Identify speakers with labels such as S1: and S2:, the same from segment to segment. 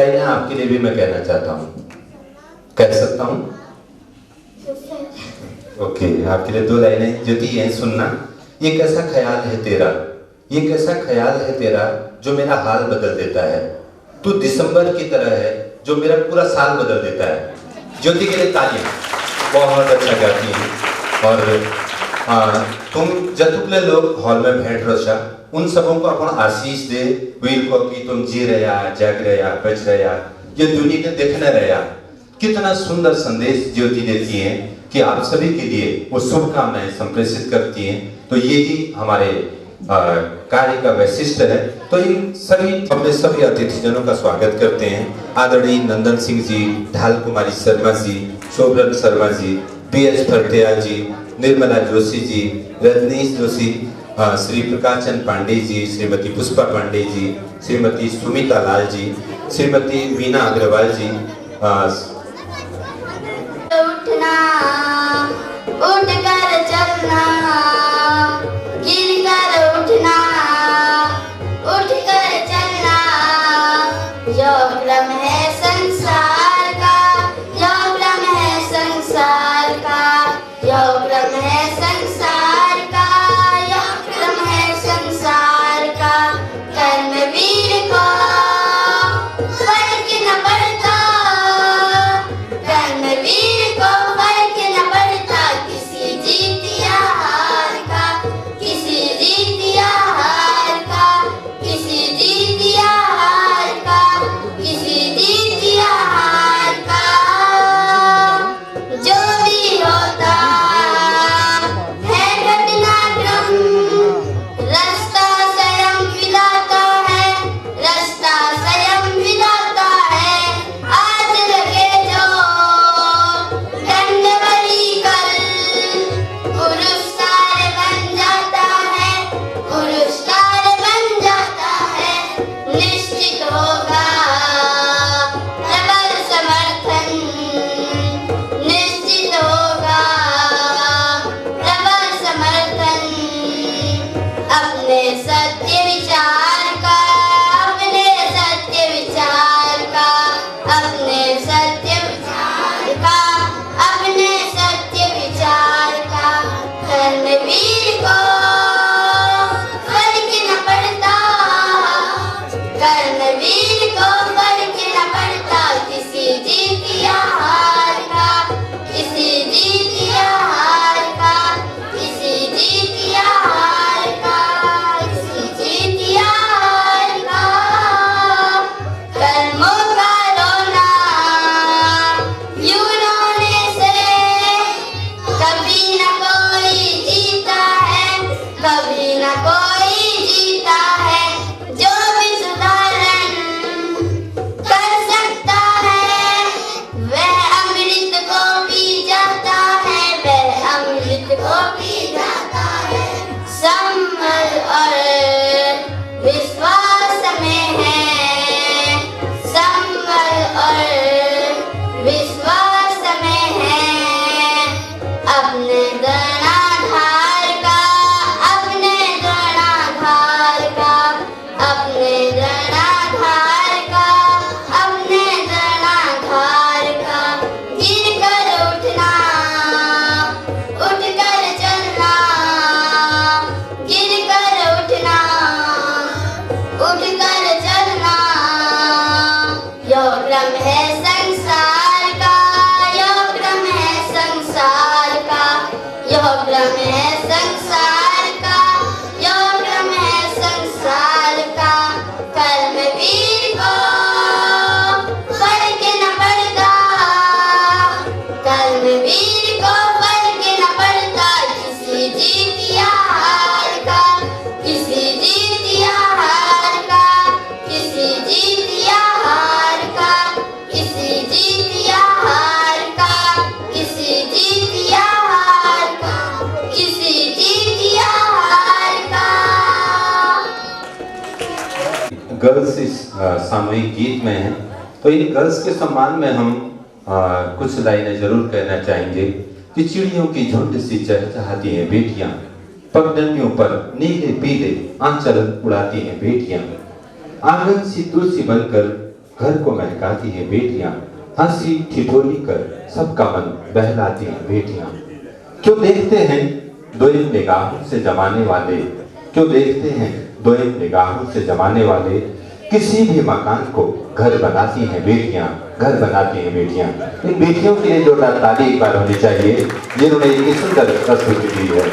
S1: लाइनें आपके लिए भी मैं कहना चाहता हूँ, कह सकता हूँ? ओके, आपके लिए 2 लाइनें जो थी यह सुनना। ये कैसा ख्याल है तेरा, ये कैसा ख्याल है तेरा जो मेरा हाल बदल देता है। तू दिसंबर की तरह है जो मेरा पूरा साल बदल देता है। ज्योति के लिए तालियां, बहुत अच्छा गाती हैं। और तुम जतुकले लोग हॉल में बैठ रोशा, उन सबों को अपन आशीष दे वीर को कि तुम जी रहा, जग रहा, बच रहा, ये दुनिया के देखने रहा। कितना सुंदर संदेश ज्योति देती है कि आप सभी के लिए वो शुभकामनाएं संप्रेषित करती हैं। तो ये ही हमारे कार्य का वैशिष्ट्य है। तो इन सभी अपने सभी अतिथिजनों का स्वागत करते हैं। आदरणीय नंदन सिंह जी, ढाल कुमारी शर्मा जी, शोभरन शर्मा जी, BS फरतेया जी, निर्मला जोशी जी, रजनीश जोशी, श्री प्रकाश चंद पांडे जी, श्रीमती पुष्पा पांडे जी, श्रीमती सुमिता लाल जी, श्रीमती मीना अग्रवाल जी।
S2: उठना, उठकर चलना, गिरकर उठना, उठकर चलना, यो क्रम है संसार का, यो क्रम है संसार का, यो क्रम है संसार का, यो क्रम है संसार का। कर्मवीर को फर्क न पड़ता, कर्मवीर को फर्क न पड़ता किसी जीत या हार का, किसी जीत या हार का, किसी जीत या हार का, किसी जीत या हार का। जो भी होता है घटनाक्रम, रास्ता स्वयं मिलाता है, रास्ता स्वयं मिलाता है। आज लगे जो दंडवरी कल, पुरस्कार बन जाता है, पुरस्कार बन जाता है। निश्चित होगा प्रबल समर्थन, निश्चित होगा प्रबल समर्थन। अपने सत्य विचार का, अपने सत्य विचार का, अपने सत्य विचार का, अपने सत्य विचार का। कर्मवीर को फर्क न पड़ता, कर्मवीर को फर्क न पड़ता किसी जीत या हार का, किसी जीत या हार का, किसी जीत या हार का, किसी जीत या हार का। कर्मों का रोना यूं रोने से कभी न कोई जीता है, कभी न कोई जीता है। जो भी सुधारण कर सकता है वह अमृत को पी जाता है, वह अमृत को पी जाता है। संभल और विश्वास में है, संभल और विश्वास में है। अपने द्रोणाधार का, अपने द्रोणाधार का, अपने द्रोणाधार का, अपने द्रोणाधार का। गिरकर उठना, उठकर चलना, गिरकर उठना, उठकर चलना। यो क्रम है संसार का, यो क्रम है संसार का, यो क्रम है संसार का, यो क्रम है संसार का। कर्मवीर को फर्क न पड़ता, कर्मवीर को फर्क न पड़ता किसी जीत या हार का, किसी जीत या हार का, किसी जीत या हार का, किसी जीत या हार का, किसी जीत या हार का, किसी जीत या हार का।
S1: गर्ल्स इस सामूहिक गीत में है। तो इन गर्ल्स के सम्मान में हम कुछ लाइनें जरूर कहना चाहेंगे कि चिड़ियों की झुंड सी चहचहाती हैं बेटियां, पगडंडियों पर नीले पीले आंचल उड़ाती हैं बेटियां। आंगन सी तुलसी बनकर घर को महकाती हैं बेटियां, हंसी ठिठोली कर सबका मन बहलाती हैं बेटियां। क्यों देखते हैं दोयम निगाहों से जमाने वाले, क्यों देखते हैं दोयम निगाहों से जमाने वाले, किसी भी मकान को घर बनाती हैं बेटियां, घर बनाती हैं बेटियां। इन बेटियों के लिए जोरदार ताली एक बार होनी चाहिए जिन्होंने इतनी सुंदर प्रस्तुति दी है।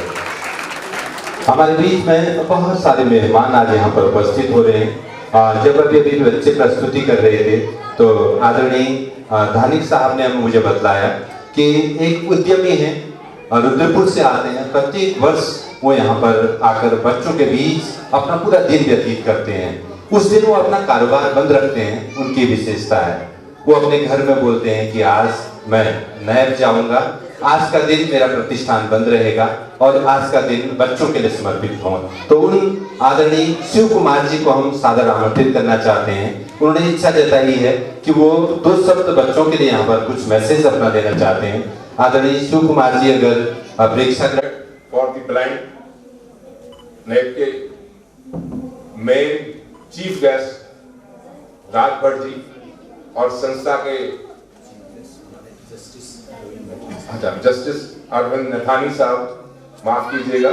S1: हमारे बीच में बहुत सारे मेहमान आज यहाँ पर उपस्थित हो रहे हैं। जब अभी बच्चे प्रस्तुति कर रहे थे तो आदरणीय धानिक साहब ने मुझे बतलाया कि एक उद्यमी है, रुद्रपुर से आते हैं, प्रत्येक वर्ष वो यहाँ पर आकर बच्चों के बीच अपना पूरा दिन व्यतीत करते हैं। उस दिन वो अपना कारोबार बंद रखते हैं, उनकी विशेषता है। वो अपने घर में बोलते हैं कि आज मैं नैब जाऊंगा, आज का दिन मेरा प्रतिष्ठान बंद रहेगा और आज का दिन बच्चों के लिए समर्पित हो। तो उन आदरणीय शिव कुमार जी को हम सादर आमंत्रित करना चाहते हैं। उन्होंने इच्छा जताई है कि वो 2 शब्द बच्चों के लिए यहाँ पर कुछ मैसेज अपना देना चाहते हैं। आदरणीय शिव कुमार जी अगर प्रेक्षक
S3: फॉर द ब्लाइंड नेट के मेन चीफ गेस्ट राज भट्ट जी और संस्था के जस्टिस अरविंद नथानी साहब, माफ कीजिएगा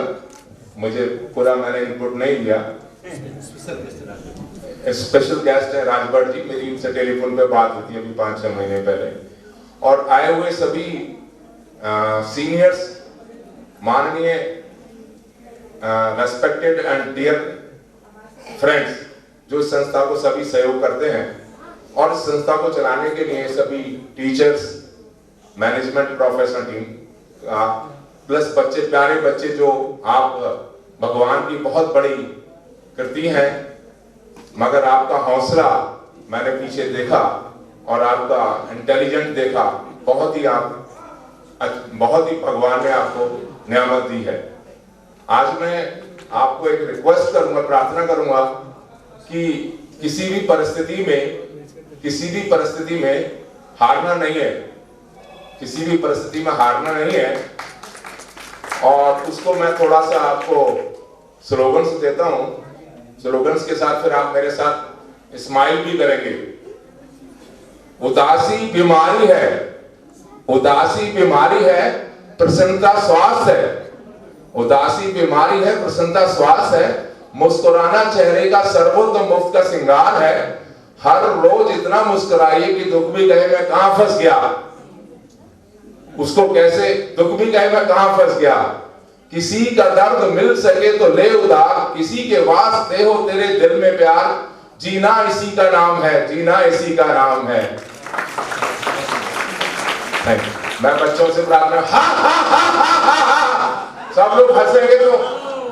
S3: मुझे पूरा मैंने इनपुट नहीं दिया। स्पेशल गेस्ट है राज भट्ट जी, मेरी उनसे टेलीफोन पे बात हुई थी अभी 5-6 महीने पहले। और आए हुए सभी सीनियर्स, माननीय रेस्पेक्टेड एंड डियर फ्रेंड्स जो इस संस्था को सभी सहयोग करते हैं और इस संस्था को चलाने के लिए सभी teachers, management, professional team plus बच्चे, प्यारे बच्चे जो आप भगवान की बहुत बड़ी कृति हैं, मगर आपका हौसला मैंने पीछे देखा और आपका इंटेलिजेंट देखा, बहुत ही भगवान ने आपको नियामत दी है। आज मैं आपको एक रिक्वेस्ट करूंगा, प्रार्थना करूंगा कि किसी भी परिस्थिति में हारना नहीं है, किसी भी परिस्थिति में हारना नहीं है। और उसको मैं थोड़ा सा आपको स्लोगन्स देता हूं, स्लोगन्स के साथ फिर आप मेरे साथ स्माइल भी करेंगे। उदासी बीमारी है, उदासी बीमारी है, प्रसन्नता स्वास्थ्य है। उदासी बीमारी है, प्रसन्नता स्वास्थ्य है। मुस्कुराना चेहरे का सर्वोत्तम मुफ्त का श्रृंगार है। हर रोज इतना मुस्कुराइए कि दुख भी कहे मैं कहां फंस गया, उसको कैसे दुख भी कहे मैं कहां फंस गया। किसी का दर्द मिल सके तो ले उधार, किसी के वास्ते हो तेरे दिल में प्यार, जीना इसी का नाम है, जीना इसी का नाम है। मैं बच्चों से प्रार्थना, हा हा हा हा हा हा, सब लोग हंसेंगे तो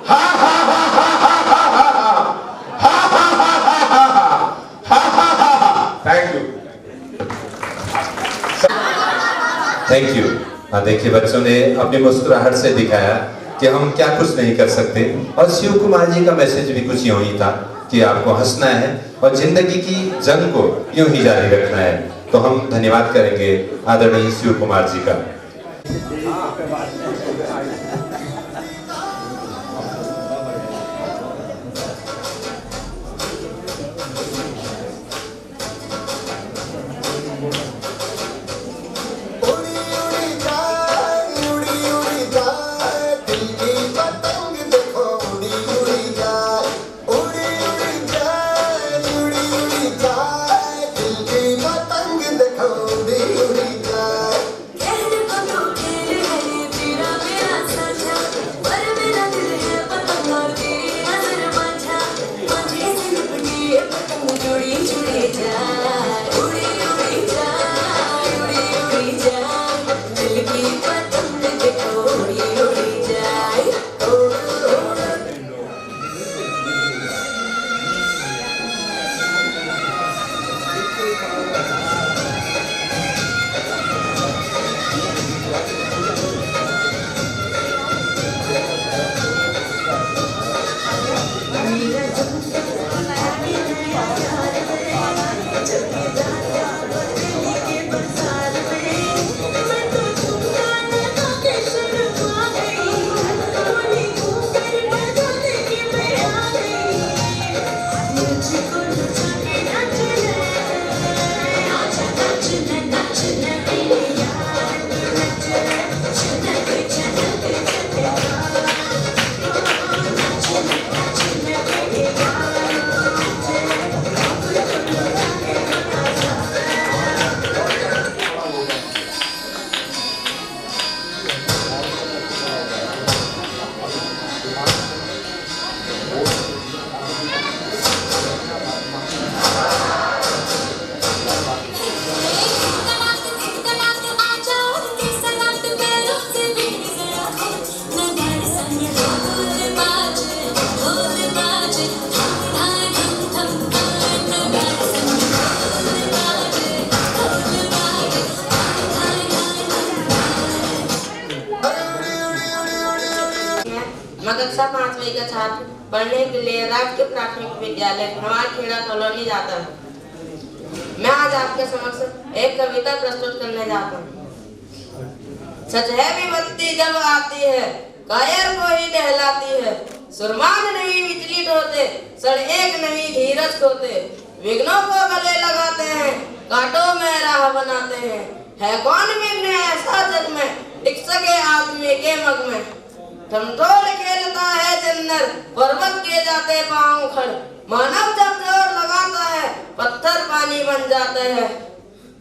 S3: हा हा हा हा हा हा हा हा हा हा हा। Thank you,
S1: thank you. देखिए बच्चों ने अपनी मुस्कुराहट से दिखाया कि हम क्या कुछ नहीं कर सकते। और शिव कुमार जी का मैसेज भी कुछ यूं ही था कि आपको हंसना है और जिंदगी की जंग को यूं ही जारी रखना है। तो हम धन्यवाद करेंगे आदरणीय शिव कुमार जी का।
S4: का छात्र पढ़ने के लिए राजकीय प्राथमिक विद्यालय नवाखेड़ा कॉलोनी जाता है। मैं आज आपके समक्ष एक कविता प्रस्तुत करने जाता हूँ। सच है विपत्ति जब आती है, कायर को ही दहलाती है। सुरमान नहीं विचलित होते, सड़ एक नहीं धीरज खोते। विघ्नों को गले लगाते हैं, कांटों में राह बनाते हैं। है कौन विघ्न ऐसा जग में, टिक सके आदमी के मग में। ठमठोड़ खेलता है जन्नर, पर्वत के जाते पांव खड़। मानव जब जोर लगाता है, पत्थर पानी बन जाते हैं।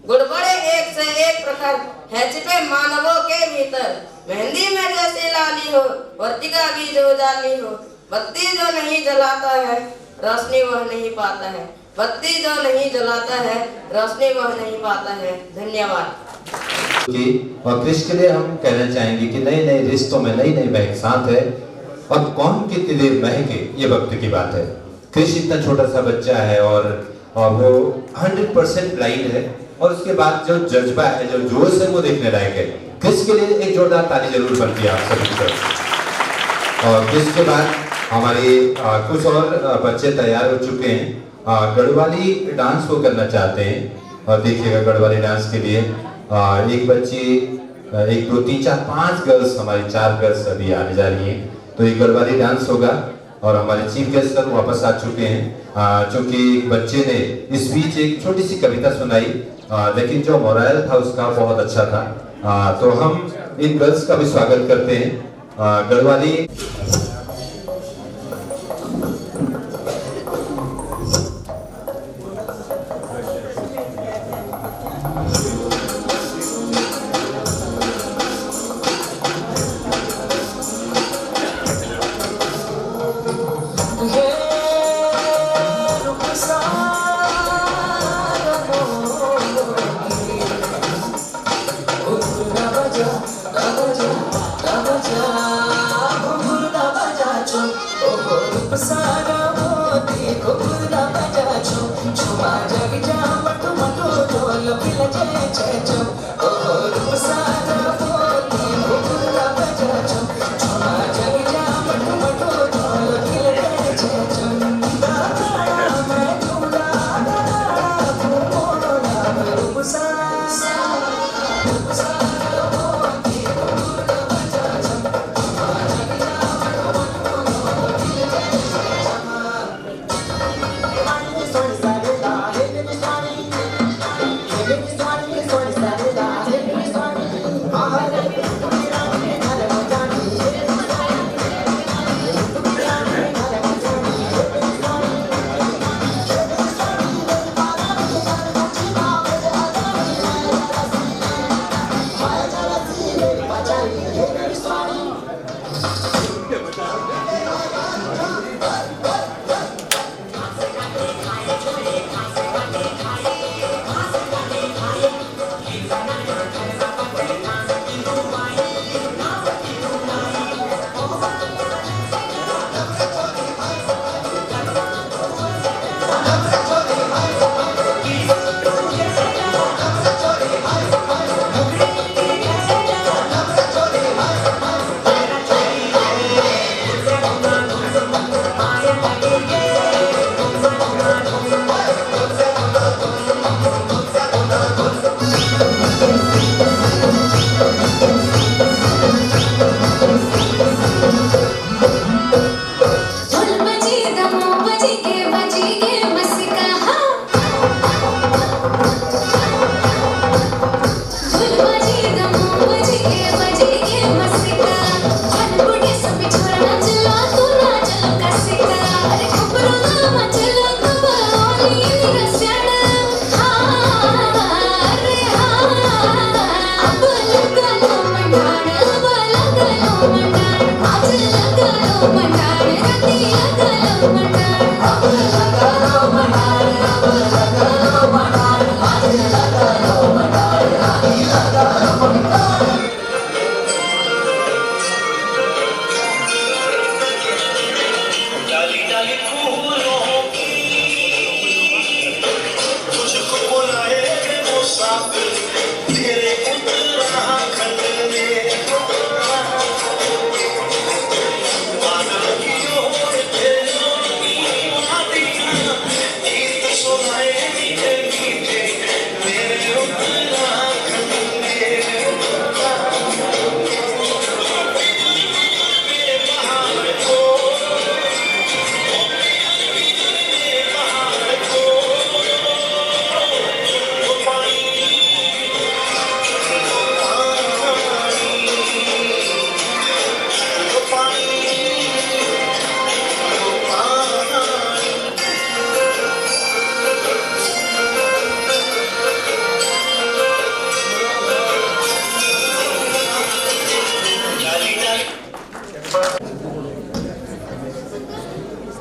S4: गुड़बड़े एक से एक प्रखर है छिपे मानवों के भीतर। मेहंदी में जैसे लाली हो, वर्तिका भी जो जाली हो। बत्ती जो नहीं जलाता है, रोशनी वह नहीं पाता है। बत्ती जो नहीं जलाता है, रोशनी वह नहीं पाता है। धन्यवाद।
S1: और कृष्ण के लिए हम कहना चाहेंगे कि नए नए रिश्तों में नई नई महक साथ है, और कौन कितनी देर महके ये वक्त की बात है। कृष्ण इतना छोटा सा बच्चा है और वो 100% ब्लाइंड है, और उसके बाद जो जज्बा है, जो जोश है, वो देखने लायक है। कृष्ण के लिए एक जोरदार ताली जरूर बनती है आप सभी की तरफ। और कृष्ण के बाद हमारे कुछ और बच्चे तैयार हो चुके हैं, गढ़वाली डांस को करना चाहते हैं। और देखिएगा गढ़वाली डांस के लिए एक बच्ची, 1 2 3 4 5 गर्ल्स, हमारी 4 गर्ल्स अभी आने जा रही हैं। तो ये गढ़वाली डांस होगा, और हमारे चीफ गेस्ट सर वापस आ चुके हैं। चूंकि बच्चे ने इस बीच एक छोटी सी कविता सुनाई, लेकिन जो मोरल था उसका बहुत अच्छा था। तो हम इन गर्ल्स का भी स्वागत करते हैं। गढ़वाली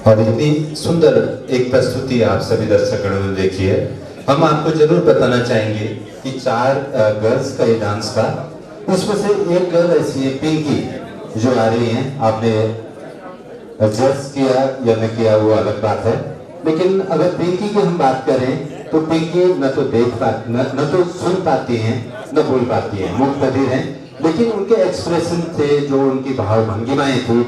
S1: और इतनी सुंदर एक प्रस्तुति आप सभी दर्शकों ने देखी है। हम आपको जरूर बताना चाहेंगे कि 4 गर्ल्स का ये डांस था, उसमें से एक गर्ल ऐसी है पिंकी जो आ रही है। आपने जज किया या न किया वो अलग बात है, लेकिन अगर पिंकी की हम बात करें तो पिंकी न तो देख पाती न तो सुन पाती हैं न बोल पाती हैं, मूक बधिर हैं, लेकिन उनके एक्सप्रेशन थे, जो उनकी भाव भंगिमाएं थी,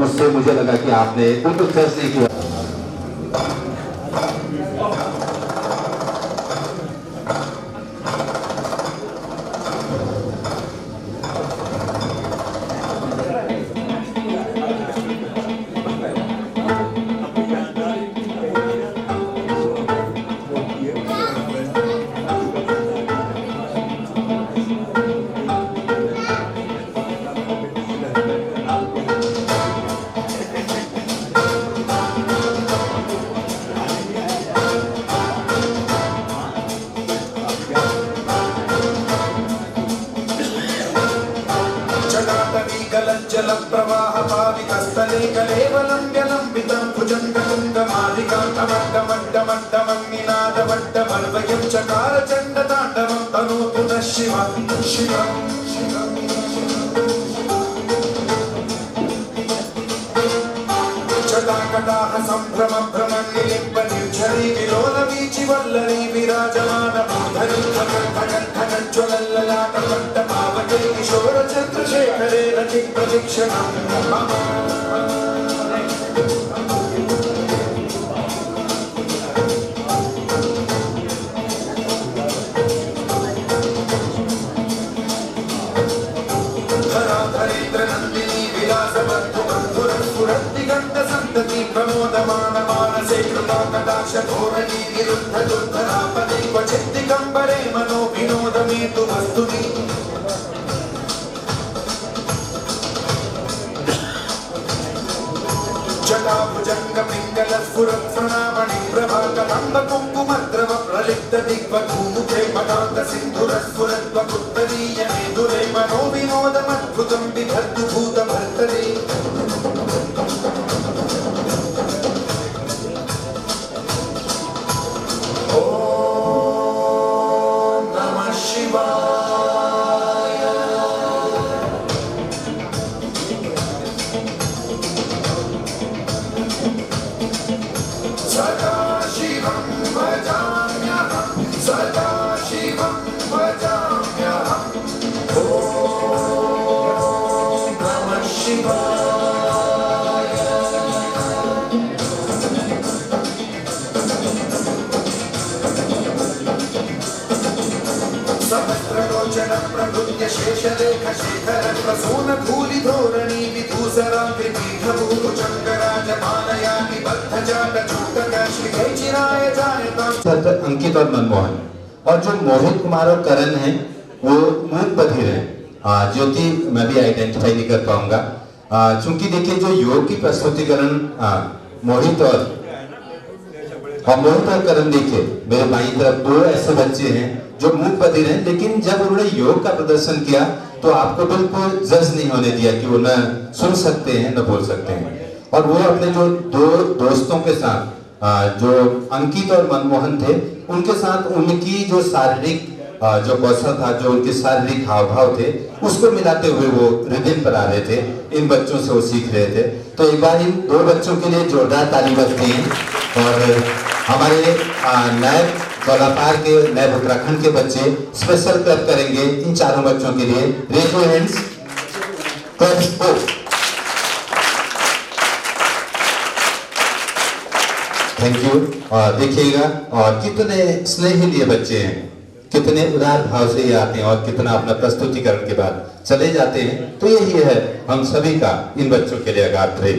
S1: उससे मुझे लगा कि आपने बिल्कुल जज नहीं किया। अंकित और मनमोहन, और जो मोहित कुमार और करण हैं वो मूक बधिर हैं। ज्योति मैं भी आइडेंटिफाई नहीं कर पाऊंगा, चूंकि देखिए जो योग की प्रस्तुतिकरण मोहित और करण, देखिए मेरे बाईं तरफ 2 ऐसे बच्चे हैं जो मूक बधिर हैं, लेकिन जब उन्होंने योग का प्रदर्शन किया तो आपको बिल्कुल जज नहीं होने दिया कि वो न सुन सकते हैं न बोल सकते हैं। और वो अपने जो 2 दोस्तों के साथ, जो अंकित और मनमोहन थे, उनके साथ उनकी जो शारीरिक जो कौशल था, जो उनके शारीरिक हाव भाव थे, उसको मिलाते हुए वो रिदम पर आ रहे थे। इन बच्चों से वो सीख रहे थे। तो एक बार इन 2 बच्चों के लिए जोरदार ताली बजती है। और हमारे नायब कोलापार के, नायब उत्तराखंड के बच्चे स्पेशल क्लब करेंगे इन 4 बच्चों के लिए। Raise your hands, club. Thank you. और देखिएगा और कितने स्नेही लिए बच्चे हैं, कितने उदार भाव से ये आते हैं और कितना अपना प्रस्तुतिकरण के बाद चले जाते हैं। तो यही है हम सभी का इन बच्चों के लिए अगाध प्रेम।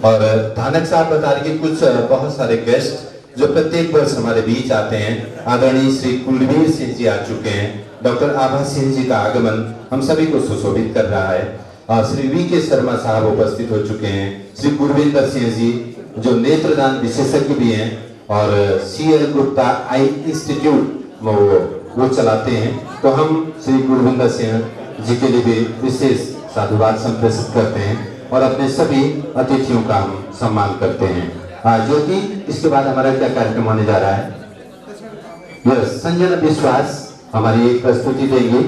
S1: और धानक साहब बता रहे कि कुछ बहुत सारे गेस्ट जो प्रत्येक वर्ष हमारे बीच आते हैं। आदरणीय श्री कुलवीर सिंह जी आ चुके हैं। डॉक्टर आभा सिंह जी का आगमन हम सभी को सुशोभित कर रहा है। और श्री वी के शर्मा साहब उपस्थित हो चुके हैं। श्री गुरविंदर सिंह जी जो नेत्रदान विशेषज्ञ भी हैं और CL गुप्ता आई इंस्टीट्यूट वो चलाते हैं। तो हम श्री गुरविंदर सिंह जी के लिए भी विशेष साधुवाद संप्रेषित करते हैं और अपने सभी अतिथियों का हम सम्मान करते हैं। ज्योति, इसके बाद हमारा क्या कार्यक्रम होने जा रहा है? यस, संजना विश्वास हमारी एक प्रस्तुति देंगी।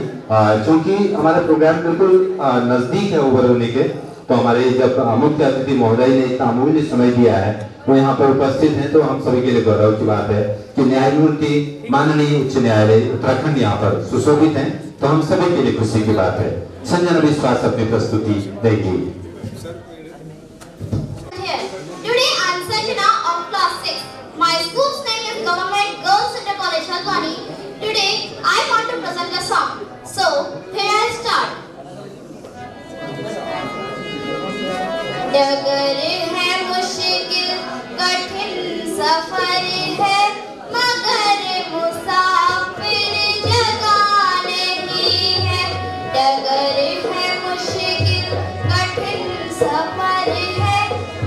S1: क्योंकि हमारा प्रोग्राम बिल्कुल नजदीक है ओवर होने के, तो हमारे जब मुख्य अतिथि महोदय ने इतना अमूल्य समय दिया है वो यहाँ पर उपस्थित हैं, तो हम सभी के लिए गौरव की बात है कि न्यायमूर्ति माननीय उच्च न्यायालय उत्तराखंड यहाँ पर सुशोभित हैं। तो हम सभी के लिए खुशी की बात है। संजना विश्वास अपनी प्रस्तुति देंगी।
S2: Today I am Sanjana of class 6. My school's name is Government Girls Center College, Halwani. Today I want to present a song. So here I start. डगर है मुश्किल कठिन सफर है मगर मुसाफिर जगह नहीं है। डगर है मुश्किल कठिन सफर है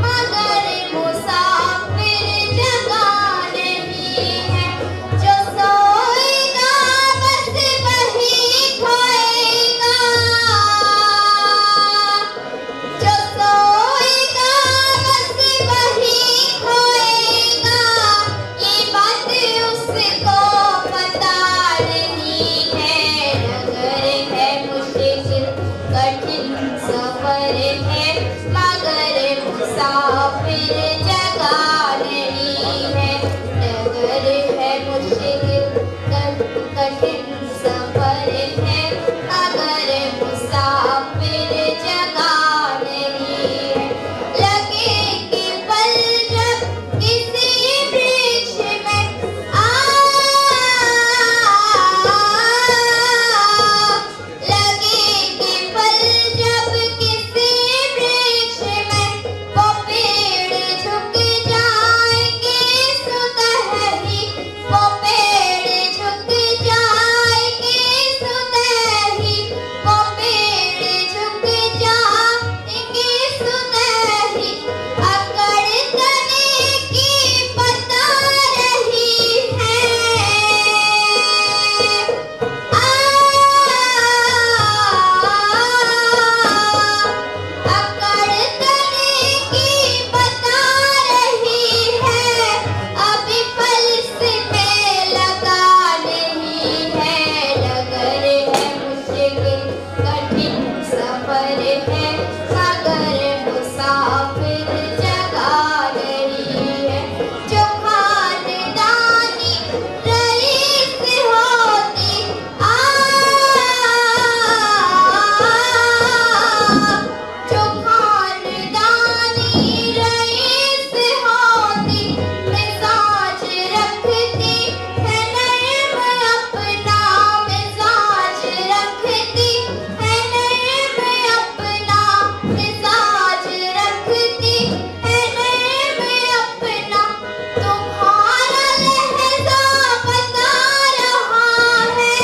S2: मगर मुसाफिर जगह नहीं है। जो सोएगा बस वही खोएगा, जो सोएगा बस वही खोएगा। ये बात उसको पता नहीं है। डगर है मुश्किल कठिन सफर है मगर मुसाफिर जगह नहीं है। डगर है मुश्किल कठिन सफर है मगर मुसाफिर जगह नहीं है। लगे कि पल जब किसी वृक्ष में लगे कि पल जब किसी वृक्ष में वो पेड़ झुक जाएंगे सुतहरी, वो पेड़ झुक जाएंगे सुतहरी, वो पेड़ झुक जाएंगे सुतहरी। अकड़ तने की बता रही है, अकड़ तने की बता रही है। अभी पल्स पे लगा नहीं है। डगर है मुश्किल कठिन सफर है मगर मुसाफिर जगह नहीं है। जो खानदानी रईस होती जो खानदानी रईस होती मिजाज रखती है नर्म, अपना मिजाज रखती है नर्म, अपना मिजाज रखती है नर्म अपना। तुम्हारा लहजा बता रहा है,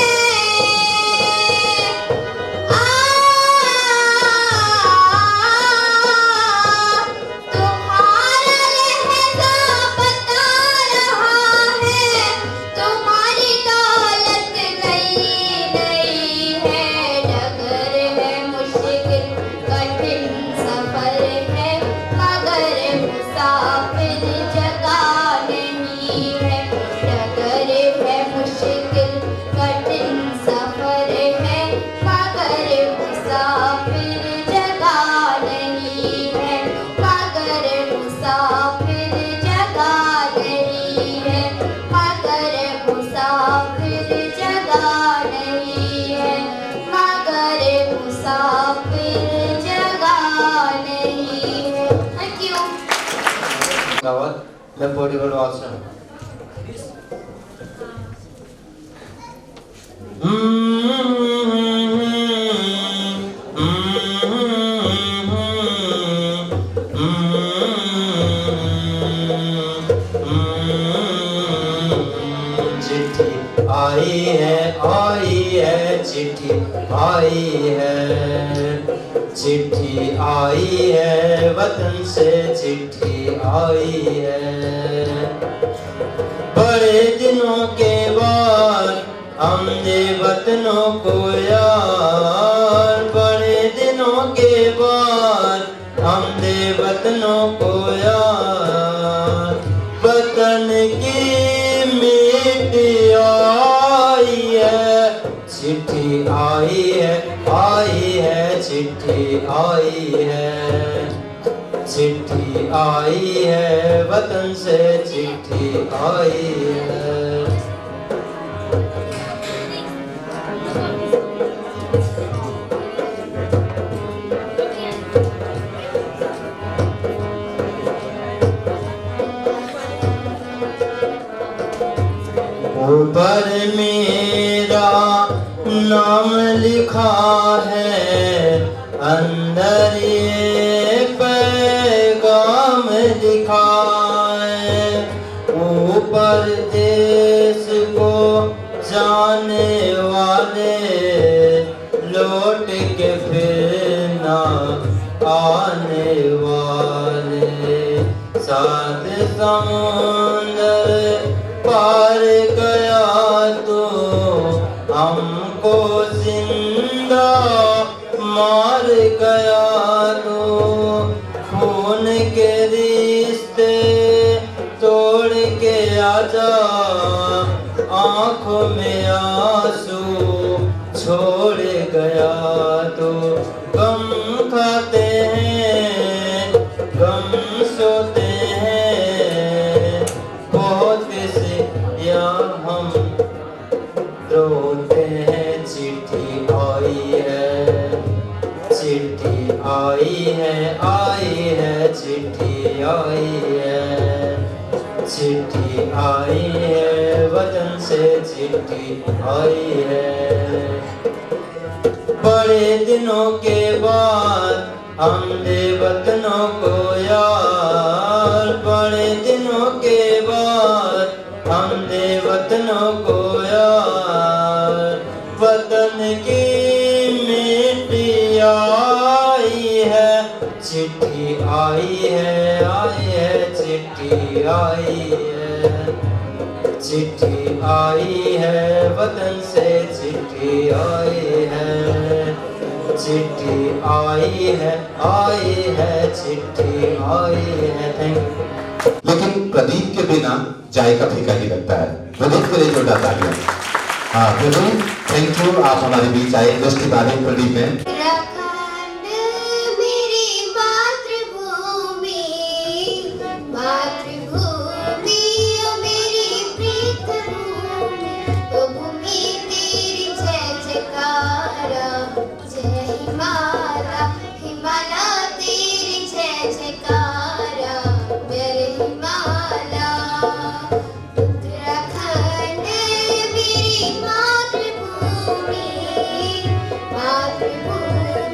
S2: तुम्हारा लहजा बता रहा है। तुम्हारी दौलत नई नई है। डगर है मुश्किल कठिन सफर है मगर मुसाफिर जगह नहीं है। डगर है मुश्किल कठिन सफर है मगर मुसाफिर जगह नहीं है। मगर मुसाफिर जगह नहीं है। मगर मुसाफिर जगह नहीं है। मगर मुसाफिर जगह नहीं है। Thank you.
S5: Now, the portable also. आई है चिट्ठी आई है, चिट्ठी आई है वतन से चिट्ठी आई है। बड़े दिनों के बाद हमने वतनों को यार, बड़े दिनों के बाद हमने वतनों को यार, वतन की मिट्टी आई है, चिट्ठी आई है चिट्ठी आई है, चिट्ठी आई है वतन से चिट्ठी आई है। ऊपर मेरा नाम लिखा है, अंदर ये पैगाम लिखा है। ऊपर देश को जाने वाले लौट के फिर ना आने वाले, सात समुंदर पार गया तो हमको जिंदा मार गया तो, खून के रिश्ते तोड़ के आजा, आँखों में आंसू छोड़ गया तो। गम खाते हैं गम सोते हैं, बहुत से या हम रोते हैं। चिट्ठी आई है, चिट्ठी आई है चिट्ठी आई है, चिट्ठी आई है वतन से चिट्ठी आई है। बड़े दिनों के बाद हमने वतनों को यार, बड़े दिनों के बाद हमने वतनों को यार, वतन की मिट्टी आई है, चिट्ठी आई है चिट्ठी आई है, चिट्ठी आई है वतन से चिट्ठी आई है, चिट्ठी आई है चिट्ठी आई है। Thank you.
S1: लेकिन प्रदीप के बिना चाय का फीका ही लगता है। प्रदीप के लिए जोरदार तालियां। हाँ प्रदीप, थैंक यू, आप हमारे बीच आए। दोस्ती बातें प्रदीप में।
S2: उत्तराखंड मेरी मातृभूमि, मातृभूमि ओ मेरी प्रीत भूमि, ओ भूमि तेरी जय जयकारा, जय हिमालय हिमालय तेरी जय जयकारा, मेरे हिमालय। उत्तराखंड मेरी मातृभूमि, मातृभूमि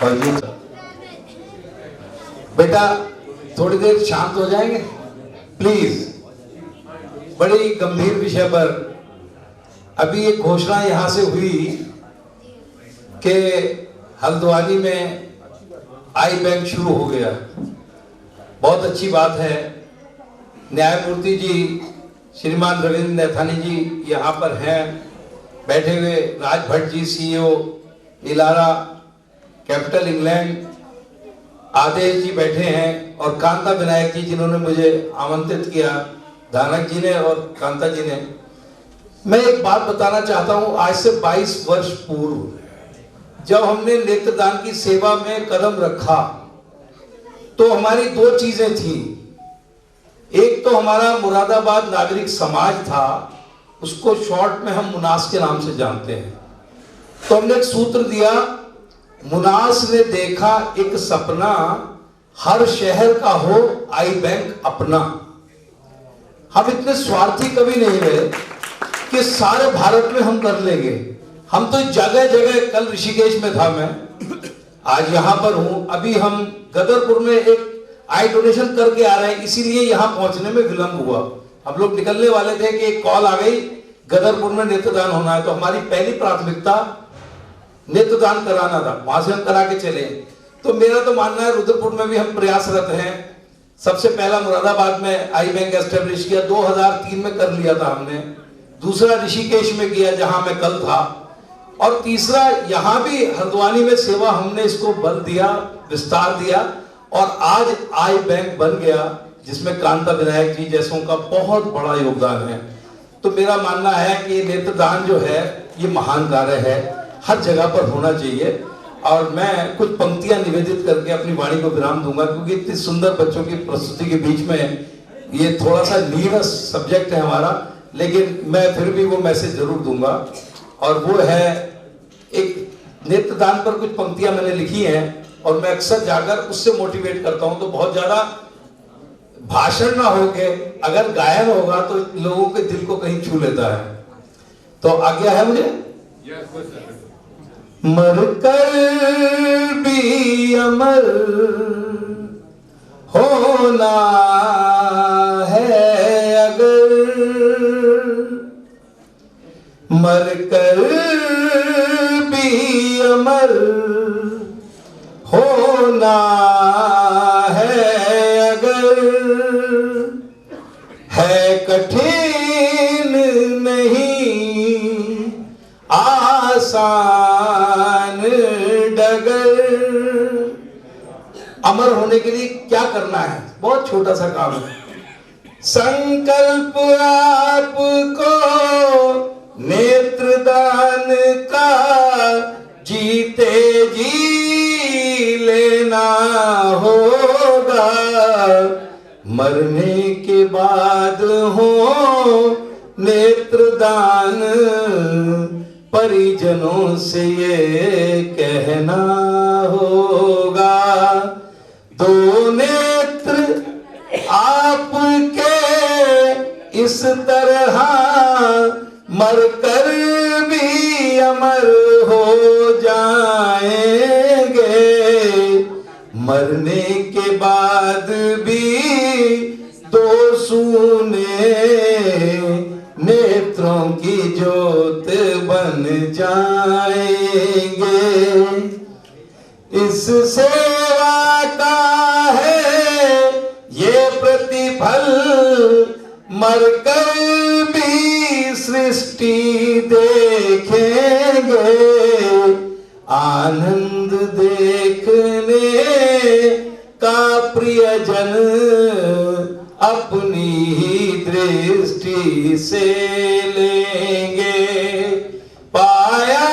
S6: और ये बेटा थोड़ी देर शांत हो जाएंगे प्लीज। बड़ी गंभीर विषय पर अभी एक घोषणा यहां से हुई कि हल्द्वानी में आई बैंक शुरू हो गया। बहुत अच्छी बात है। न्यायमूर्ति जी श्रीमान रविंद्र नैथानी जी यहाँ पर हैं बैठे हुए, राज Bhatt ji CEO इलारा capital England, आदेश जी बैठे हैं, और कांता विनायक जी जिन्होंने मुझे आमंत्रित किया, धानक जी ने और कांता जी ने। मैं एक बात बताना चाहता हूं, आज से 22 वर्ष पूर्व जब हमने नेत्रदान की सेवा में कदम रखा तो हमारी दो चीजें थी। एक तो हमारा मुरादाबाद नागरिक समाज था, उसको शॉर्ट में हम मुनास के नाम से जानते हैं। तो हमने एक सूत्र दिया, मुनास ने देखा एक सपना, हर शहर का हो आई बैंक अपना। हम इतने स्वार्थी कभी नहीं रहे कि सारे भारत में हम कर लेंगे। हम तो जगह जगह, कल ऋषिकेश में था मैं, आज यहां पर हूं, अभी हम गदरपुर में एक आई डोनेशन करके आ रहे हैं, इसीलिए यहां पहुंचने में विलंब हुआ। हम लोग निकलने वाले थे कि एक कॉल आ गई गदरपुर में नेत्रदान होना है, तो हमारी पहली प्राथमिकता नेत्रदान कराना था, वहां से हम करा के चले। तो मेरा तो मानना है रुद्रपुर में भी हम प्रयासरत हैं। सबसे पहला मुरादाबाद में आई बैंक एस्टेब्लिश किया, 2003 में कर लिया था हमने। दूसरा ऋषिकेश में किया जहां मैं कल था, और तीसरा यहां भी हल्द्वानी में सेवा हमने इसको बल दिया, विस्तार दिया, और आज आई बैंक बन गया जिसमें कांता विनायक जी जैसों का बहुत बड़ा योगदान है। तो मेरा मानना है कि नेत्रदान जो है ये महान कार्य है, हर जगह पर होना चाहिए। और मैं कुछ पंक्तियां निवेदित करके अपनी वाणी को विराम दूंगा, क्योंकि इतनी सुंदर बच्चों की प्रस्तुति के बीच में ये थोड़ा सा नीरस सब्जेक्ट है हमारा, लेकिन मैं फिर भी वो मैसेज जरूर दूंगा। और वो है, एक नेत्रदान पर कुछ पंक्तियां मैंने लिखी हैं और मैं अक्सर जाकर उससे मोटिवेट करता हूं। तो बहुत ज्यादा भाषण ना हो के अगर गायन होगा तो लोगों के दिल को कहीं छू लेता है। तो आज्ञा है मुझे। मरकर भी अमर होना है अगर, मरकर भी अमर होना है अगर, है कठिन नहीं आसान डगर। अमर होने के लिए क्या करना है? बहुत छोटा सा काम है। संकल्प आपको नेत्रदान का जीते जी लेना होगा, मरने के बाद हो नेत्रदान परिजनों से ये कहना होगा। दो नेत्र आपके इस तरह मरकर भी अमर हो जाएंगे, मरने के बाद भी दो सूने नेत्रों की ज्योत बन जाएंगे। इस सेवा का है ये प्रतिफल, मरकर भी सृष्टि देखेंगे, आनंद देखने का प्रियजन अपनी ही दृष्टि से लेंगे। पाया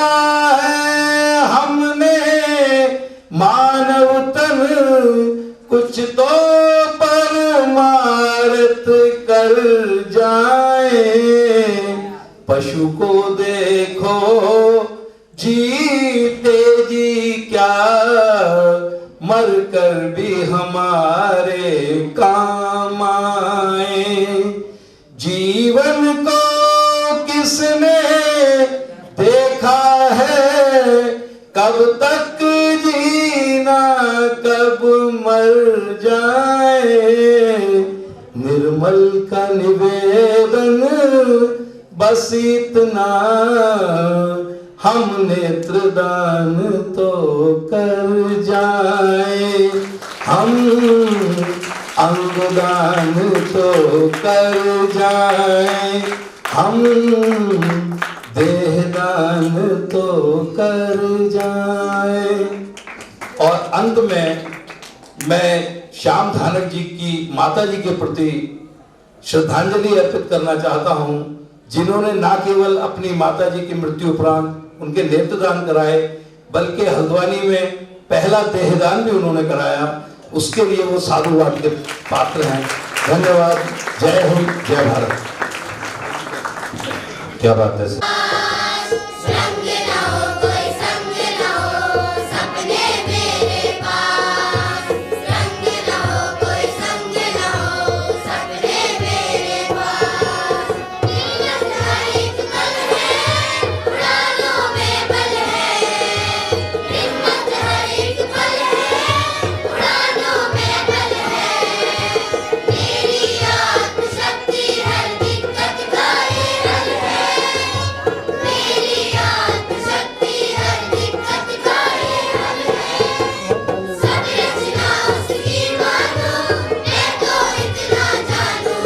S6: है हमने मानव तन, कुछ तो परमार्थ कर जाए। पशु को देखो जीते जी क्या, मरकर भी हमारे काम आए। जीवन को किसने देखा है, कब तक जी ना कब मर जाए, निर्मल का निवेदन बस इतना, हम नेत्रदान तो कर जाए, हम अंगदान तो कर जाए, हम देहदान तो कर जाए। और अंत में मैं श्याम धानक जी की माता जी के प्रति श्रद्धांजलि अर्पित करना चाहता हूं, जिन्होंने ना केवल अपनी माता जी की मृत्यु उपरांत उनके नेत्रदान कराए, बल्कि हल्द्वानी में पहला देहदान भी उन्होंने कराया। उसके लिए वो साधुवाद के पात्र हैं। धन्यवाद। जय हिंद, जय भारत। क्या बात है।
S2: रंग ना हो कोई संग ना हो सपने मेरे पास, रंग ना हो कोई संग ना हो सपने मेरे पास। हिम्मत हर एक पल है, उड़ानों में बल है, हिम्मत हर एक पल है, उड़ानों में बल है। मेरी आत्मशक्ति हर दिक्कत का ये हल है, मेरी आत्मशक्ति हर दिक्कत का ये हल है। सब रचना उसकी मानो, मैं तो इतना जानू,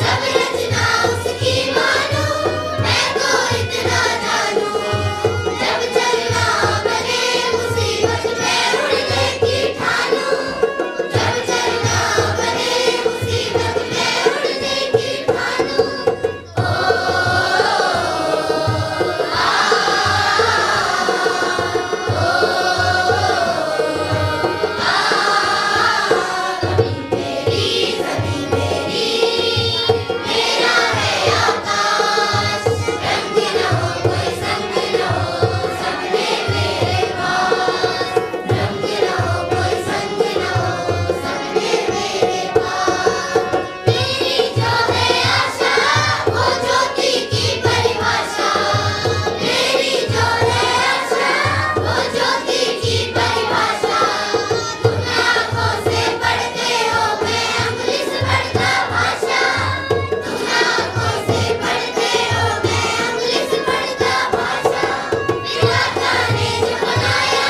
S2: सब रचना उसकी मानो, मैं तो इतना जानू। जब चलना बने मुसीबत में उड़ने की ठानू, जब चलना बने मुसीबत में उड़ने की ठानू। मेरी ज़मीं मेरी, मेरा है आकाश, रंग ना हो कोई संग ना हो सपने मेरे पास, रंग ना हो कोई संग ना हो सपने मेरे पास। मेरी जो है आशा वो ज्योति की परिभाषा, मेरी जो है आशा वो ज्योति की परिभाषा। तुम आँखों से पढ़ते हो मैं अंगुली से पढ़ता भाषा, तुम आँखों से पढ़ते हो मैं अंगुली से पढ़ता भाषा। विधाता ने जो बनाया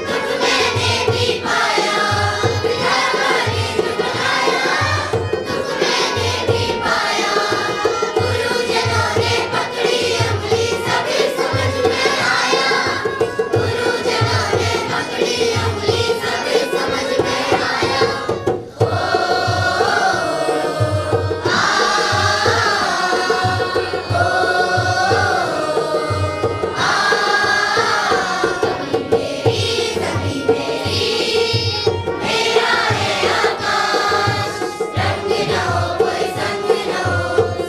S2: दुख मैंने भी पाया, विधाता ने जो बनाया दुख मैंने भी पाया। गुरुजनों ने पकड़ी अंगुली सभी समझ में आया, गुरुजनों ने पकड़ी अंगुली सभी समझ में आया। मेरी ज़मीं मेरी, मेरा है आकाश, रंग ना हो कोई संग ना हो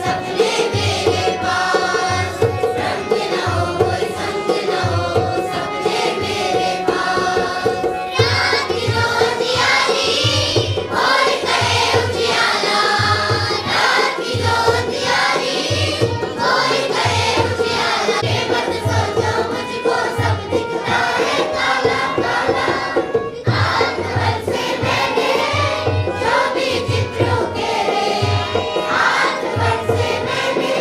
S2: सपने मेरे पास, रंग ना हो कोई संग ना हो सपने मेरे पास। रात की रोज यारी और कहे उजियाला, रात की रोज यारी और कहे उजियाला। ये मत सोचो मुझको सब दिखता है काला काला, हाथ से मैंने जो भी चित्र उकेरे, हाथ से मैंने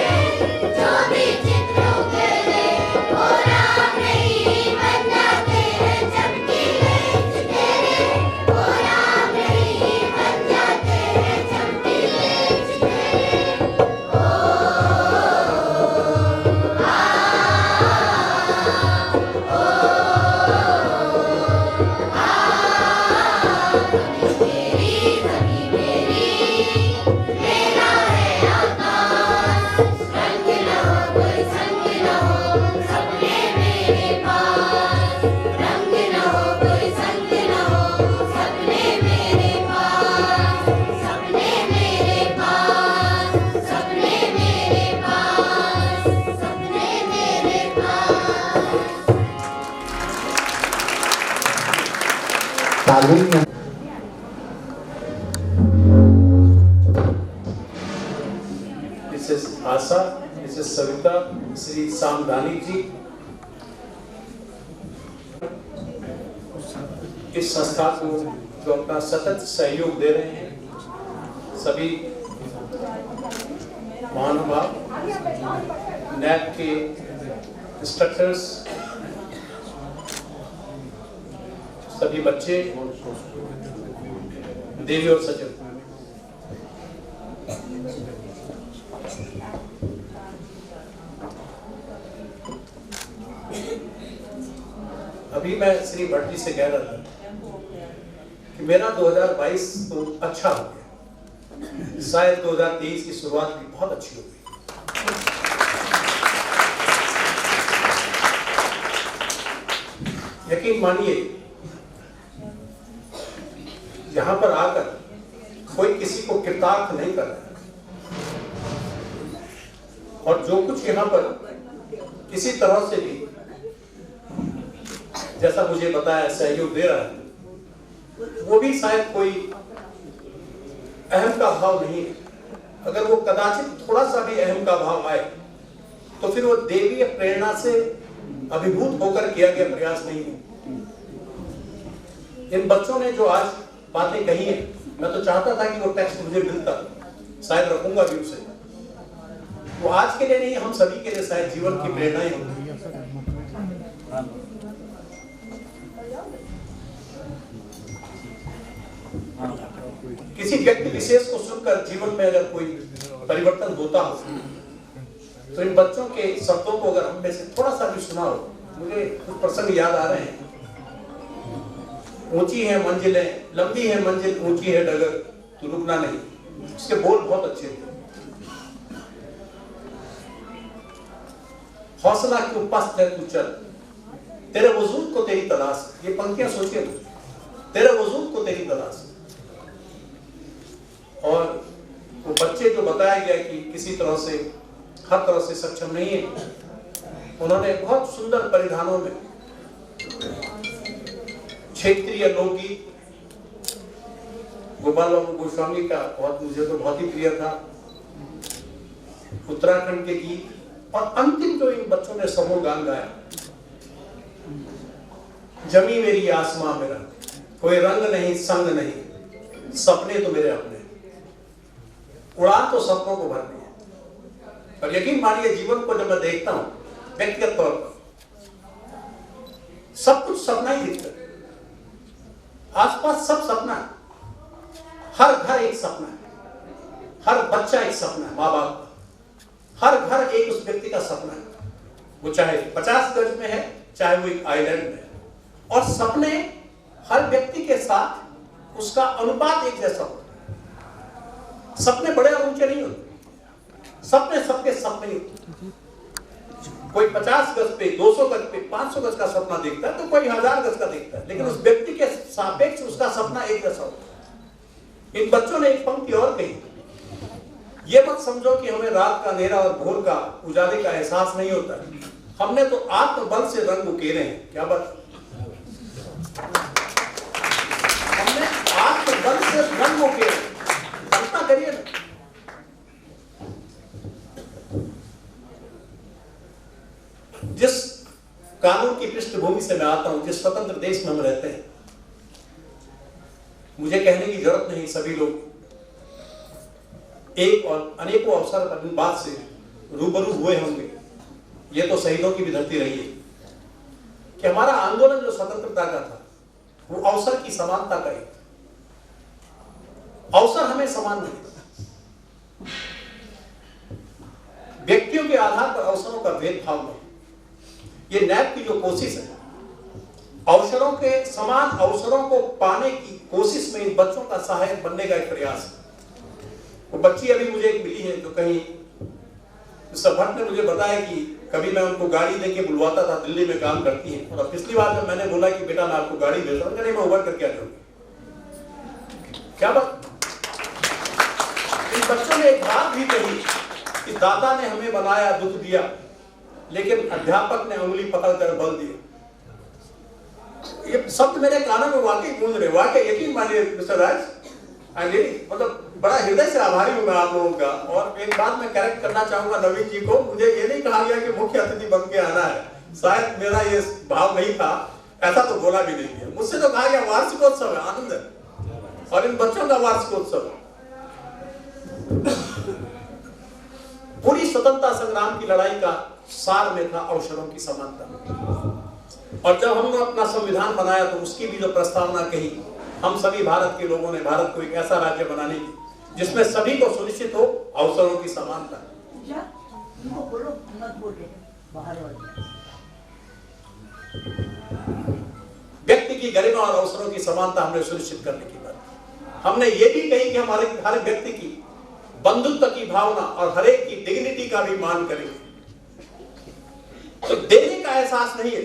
S2: जो भी चित्र उकेरे, वो राम नहीं बन जाते हैं चमकीले चुनरी, वो राम नहीं बन जाते हैं चमकीले चुनरी। मेरी ज़मीं मेरी, मेरा है आकाश, रंग ना हो कोई संग ना हो सपने मेरे पास, रंग ना हो कोई संग ना हो सपने मेरे पास, सपने मेरे पास, सपने मेरे पास, सपने मेरे पास।
S7: मिसेस आशा, मिसेस सविता, श्री सामधानी जी। इस संस्था को जो अपना सतत सहयोग दे रहे हैं, सभी महानुभाव, नैक के इंस्ट्रक्टर्स, सभी बच्चे, देवी और सचिव, अभी मैं श्री भट्ट जी से कह रहा था कि मेरा 2022 तो अच्छा हो गया, शायद 2023 की शुरुआत भी बहुत अच्छी हो गई। यकीन मानिए, यहां पर आकर कोई किसी को कृतार्थ नहीं कर रहा, और जो कुछ यहां पर किसी तरह से भी, जैसा मुझे बताया, सहयोग दे रहा है, वो भी शायद कोई अहम का भाव नहीं है। अगर वो कदाचित थोड़ा सा भी अहम का भाव आए तो फिर वो देवीय प्रेरणा से अभिभूत होकर किया गया प्रयास नहीं है। इन बच्चों ने जो आज बातें कही है, मैं तो चाहता था कि वो टेक्स्ट मुझे मिलता, शायद रखूंगा भी उसे। वो आज के लिए नहीं, हम सभी के लिए शायद जीवन की प्रेरणाएं होंगी। किसी व्यक्ति विशेष को सुनकर जीवन में अगर कोई परिवर्तन होता हो, तो इन बच्चों के शब्दों को अगर हम में से थोड़ा सा भी सुना हो, मुझे कुछ प्रसंग याद आ रहे हैं। ऊंची है मंजिलें, लंबी है मंजिल, ऊंची है डगर, तू रुकना नहीं। इसके बोल बहुत अच्छे थे। हौसला क्यों पस्त है तू चल, तेरे वजूद को तेरी तलाश। ये पंक्तियां सोचिए, तेरे वजूद को तेरी तलाश। और वो बच्चे जो बताया गया कि किसी तरह से, हर तरह से सक्षम नहीं है, उन्होंने बहुत सुंदर परिधानों में क्षेत्रीय लोकगीत, गोपाल बाबू गोस्वामी का मुझे तो बहुत ही प्रिय था, उत्तराखंड के गीत, और अंतिम जो इन बच्चों ने समूह गान गाया, जमी मेरी आसमां मेरा, कोई रंग नहीं संग नहीं, सपने तो मेरे अपने, उड़ान तो सपनों को भरनी है। और यकीन मानिए, जीवन को जब मैं देखता हूं व्यक्तिगत तौर पर, सब कुछ सपना ही दिखता है, आसपास सब सपना है, हर घर एक सपना है, हर बच्चा एक सपना है, माँ बाप का, हर घर एक उस व्यक्ति का सपना है, वो चाहे 50 गज में है, चाहे वो एक आइलैंड में है। और सपने हर व्यक्ति के साथ उसका अनुपात एक जैसा होता है। सपने बड़े और ऊंचे नहीं होते, सपने सबके सपने ही होते। कोई 50 गज पे, 200 गज पे, 500 गज का सपना देखता है, तो कोई 1000 गज का देखता है, लेकिन उस व्यक्ति के सापेक्ष उसका सपना एक जैसा होता है। इन बच्चों ने एक पंक्ति और कही, ये मत समझो कि हमें रात का अंधेरा और भोर का उजाले का एहसास नहीं होता है, हमने तो आत्मबल से रंग उकेरे हैं। क्या बात, हमने आत्मबल से रंग उकेरे, कल्पना करिए ना। जिस कानून की पृष्ठभूमि से मैं आता हूं, जिस स्वतंत्र देश में हम रहते हैं, मुझे कहने की जरूरत नहीं, सभी लोग एक और अनेकों अवसर पर इस बात से रूबरू हुए होंगे। ये तो शहीदों की भी धरती रही है कि हमारा आंदोलन जो स्वतंत्रता का था, वो अवसर की समानता का एक अवसर हमें समान नहीं, व्यक्तियों के आधार पर अवसरों का भेदभाव नहीं। ये नैब की जो कोशिश है, अवसरों के समान अवसरों को पाने की कोशिश में इन बच्चों का सहायक बनने का एक प्रयास है। वो बच्ची अभी मुझे एक मिली है, जो कहीं भट्ट ने मुझे बताया कि कभी मैं उनको गाड़ी देके बुलवाता था, दिल्ली में काम करती है, और पिछली बार जब मैंने बोला कि बेटा मैं आपको गाड़ी भेज रहा हूं, नहीं मैं उबर करके आ जाऊंगी। क्या बात, इन बच्चों ने एक बात भी कही कि दादा ने हमें बनाया, दुख दिया, लेकिन अध्यापक ने उंगली पकड़कर बल दिया। ये शब्द मेरे कानों में वाकई गूंज रहे, वाकई यकीन मानिए मिस्टर राज, मतलब बड़ा हृदय से आभारी हूं मैं आप लोगों का। और एक बात मैं करेक्ट करना चाहूंगा नवीन जी को, मुझे ये नहीं कहा गया कि मुख्य अतिथि बन के आना है, शायद मेरा ये भाव नहीं था। ऐसा तो बोला भी नहीं गया। मुझसे तो कहा गया वार्षिकोत्सव है, आनंद है, और इन बच्चों का वार्षिकोत्सव है। पूरी स्वतंत्रता संग्राम की लड़ाई का सार में था अवसरों की समानता। और जब हमने अपना संविधान बनाया तो उसकी भी जो प्रस्तावना कही, हम सभी भारत के लोगों ने भारत को एक ऐसा राज्य बनाने की जिसमें सभी को सुनिश्चित हो अवसरों की समानता। व्यक्ति की गरिमा और अवसरों की समानता हमने सुनिश्चित करने की बात। हमने ये भी कही कि हमारे हर व्यक्ति की बंधुत्व की भावना और हर एक की डिग्निटी का भी मान करेंगे। तो देने का एहसास नहीं है,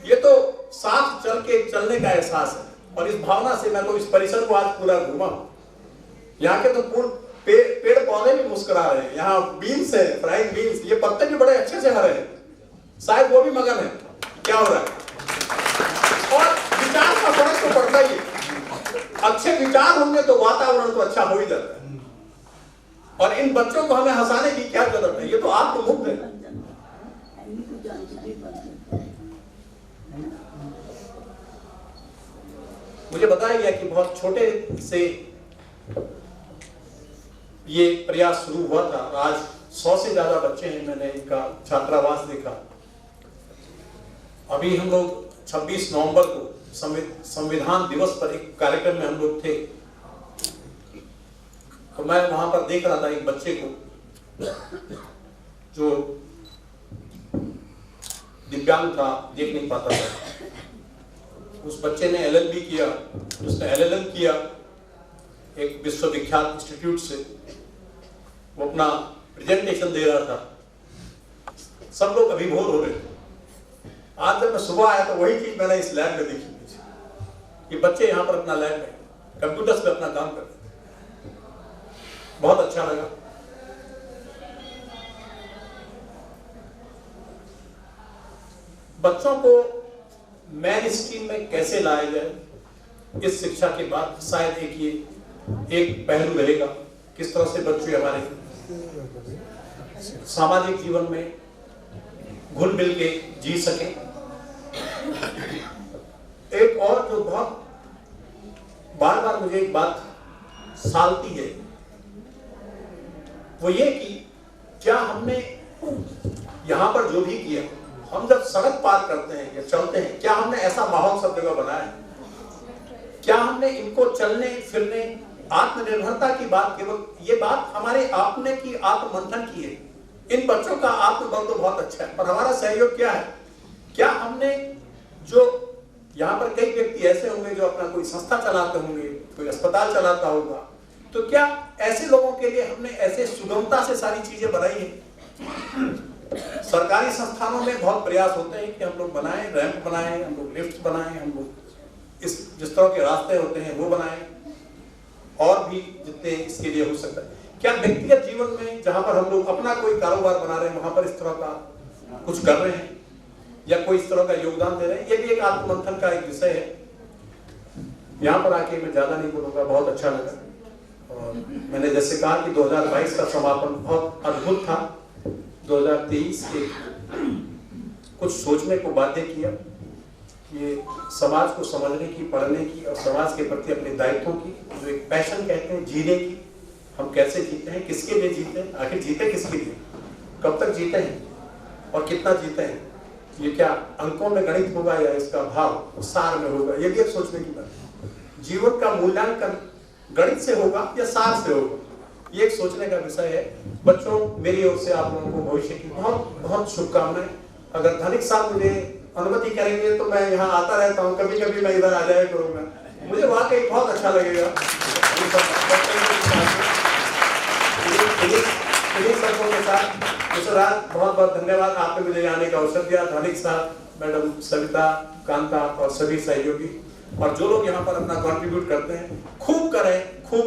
S7: ये तो साथ चल के चलने का एहसास है। और इस भावना से मैं तो इस परिसर को आज पूरा घूमा हूं। यहाँ के तो पूर्ण पेड़ पौधे भी मुस्कुरा रहे हैं। यहाँ बीन्स है, फ्राइंग बीन्स, ये पत्ते भी बड़े अच्छे से हरे हैं, शायद वो भी मगन है क्या हो रहा है। और विचार का फर्क तो पड़ता ही है। अच्छे विचार होंगे तो वातावरण तो अच्छा हो ही जाता है। और इन बच्चों को हमें हंसाने की क्या जरूरत है, ये तो आत्ममुक्त है। मुझे बताया गया कि बहुत छोटे से ये प्रयास शुरू हुआ था। आज 100 से ज्यादा बच्चे हैं, मैंने इनका छात्रावास देखा। अभी हम लोग 26 नवंबर को संविधान दिवस पर एक कार्यक्रम में हम लोग थे, तो मैं वहां पर देख रहा था एक बच्चे को जो दिव्यांग था, देख नहीं पाता था। उस बच्चे ने LLB किया, उसने LLM किया एक विश्वविख्यात इंस्टीट्यूट से। वो अपना प्रेजेंटेशन दे रहा था, सब लोग अभिभूत हो रहे थे। आज जब मैं सुबह आया तो वही चीज मैंने इस लैब में देखी। ये बच्चे यहाँ पर अपना लैब में कंप्यूटर्स पे अपना काम करते हैं, बहुत अच्छा लगा। बच्चों को मेन स्ट्रीम में कैसे लाया जाए, इस शिक्षा के बाद शायद एक पहलू रहेगा। किस तरह से बच्चे हमारे सामाजिक जीवन में घुल मिल के जी सके। एक और जो बहुत बार बार मुझे एक बात सालती है, वो ये कि क्या हमने यहां पर जो भी किया, हम जब सड़क पार करते हैं या चलते हैं, क्या हमने ऐसा माहौल सब जगह बनाया है? क्या हमने इनको चलने फिरने, आत्मनिर्भरता की बात, केवल ये बात हमारे आपने की आत्ममंथन की है। इन बच्चों का आत्मबल तो बहुत अच्छा है, पर हमारा सहयोग क्या है? क्या हमने जो यहाँ पर कई व्यक्ति ऐसे होंगे जो अपना कोई संस्था चलाते होंगे, कोई अस्पताल चलाता होगा, तो क्या ऐसे लोगों के लिए हमने ऐसे सुगमता से सारी चीजें बनाई है? सरकारी संस्थानों में बहुत प्रयास होते हैं कि हम लोग बनाएं, रैंप बनाएं, हम लोग लिफ्ट बनाएं, हम लोग इस जिस तरह के रास्ते होते हैं वो बनाएं, और भी जितने इसके लिए हो सकता है। क्या व्यक्तिगत जीवन में जहां पर हम लोग अपना कोई कारोबार बना रहे हैं, वहां पर इस तरह का कुछ कर रहे हैं या कोई इस तरह का योगदान दे रहे हैं? ये भी एक आत्ममंथन का एक विषय है। यहाँ पर आके मैं ज्यादा नहीं बोलूंगा, बहुत अच्छा लगा। और मैंने जैसे कहा कि 2022 का समापन बहुत अद्भुत था। 2023 के कुछ सोचने को बाध्य किया, ये समाज को समझने की, पढ़ने की और समाज के प्रति अपने दायित्वों की, जो एक पैशन कहते हैं, जीने की, हम कैसे जीते हैं, किसके लिए जीते हैं, आखिर जीते किसके लिए, कब तक जीते हैं और कितना जीते हैं। ये क्या अंकों में गणित होगा या इसका भाव सार में होगा, ये भी एक सोचने की बात है। जीवन का मूल्यांकन गणित से होगा या सार से होगा, ये एक सोचने का विषय है। बच्चों, मेरी ओर से आप लोगों को भविष्य की बहुत बहुत शुभकामनाएं। अगर धनिक साहब मुझे अनुमति करेंगे तो मैं यहाँ आता रहता हूँ, कभी कभी मैं इधर आ जाया करूंगा, मुझे वाकई बहुत अच्छा लगेगा। के साथ बहुत बहुत धन्यवाद, आपने मुझे आने का अवसर दिया। धनिक साहब, मैडम सविता, कांता और सभी सहयोगी, और जो लोग यहाँ पर अपना कंट्रीब्यूट करते हैं, खूब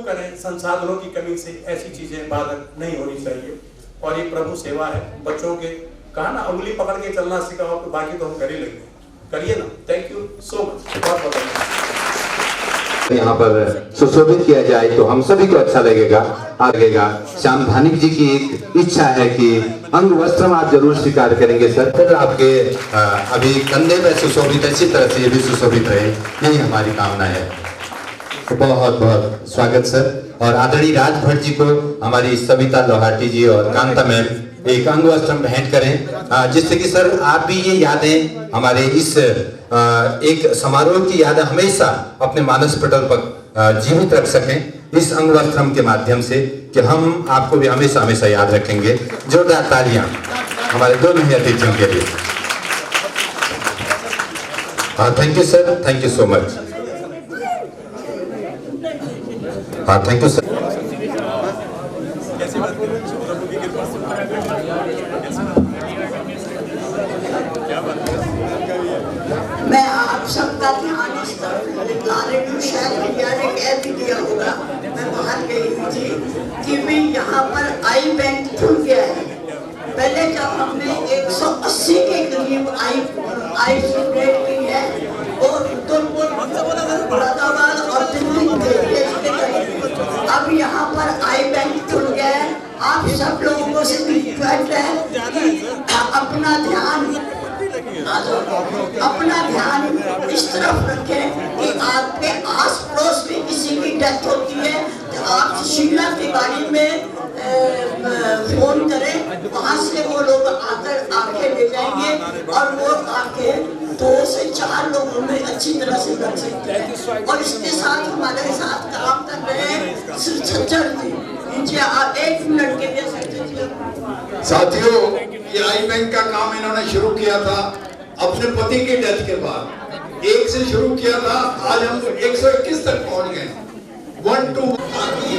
S7: करें। संसाधनों की कमी से ऐसी चीजें बाधक नहीं होनी चाहिए, और ये प्रभु सेवा है। बच्चों के कहा ना, उंगली पकड़ के चलना सिखाओ तो बाकी तो हम कर ही लेंगे, करिए ना। थैंक यू सो मच, बहुत बहुत धन्यवाद।
S1: यहाँ पर सुशोभित किया जाए तो हम सभी को अच्छा लगेगा। श्याम धानिक जी की एक इच्छा है कि अंग वस्त्र आप जरूर स्वीकार करेंगे सर। फिर आपके अभी कंधे में सुशोभित अच्छी तरह से ये भी सुशोभित रहे, यही हमारी कामना है। बहुत बहुत स्वागत सर। और आदरणीय राज भट्ट जी को हमारी सविता लोहाटी जी और कांता मैम एक अंग वस्त्र भेंट करें, जिससे कि सर आप भी ये यादें हमारे इस एक समारोह की यादें हमेशा अपने मानस पटल पर जीवित रख सकें इस अंग वस्त्रम के माध्यम से, कि हम आपको भी हमेशा हमेशा याद रखेंगे। जोरदार तालियां हमारे दोनों ही अतिथियों के लिए। Thank you sir, thank you so much. Thank you sir.
S8: मैं आप सबका ध्यान इस तरफ दिला रही हूँ, शायद भैया ने कह भी दिया होगा, मैं बाहर गई हुई थी, कि भी यहाँ पर आई बैंक खुल गया है। पहले जब हमने 180 के करीब आई रेट की है और मुरादाबाद और दिल्ली के करीब, अब यहाँ पर आई बैंक खुल गया है। आप सब लोगों को से रिक्वेस्ट है कि अपना ध्यान इस तरफ रखें कि आपके आस पड़ोस में किसी की डेथ होती है तो आप शीला की गाड़ी में फोन करें, वहाँ से वो लोग आके ले जाएंगे और वो आके 2 से 4 लोगों में अच्छी तरह से रख सकते हैं। और इसके साथ हमारे साथ काम कर रहे हैं श्री छज्जर जी, इनसे आप 1 मिनट के लिए।
S9: साथियों, ये आई बैंक का काम इन्होंने शुरू किया था अपने पति की डेथ के बाद। 1 से शुरू किया था, आज हम 121 तक पहुंच गए। 1 2
S7: पानी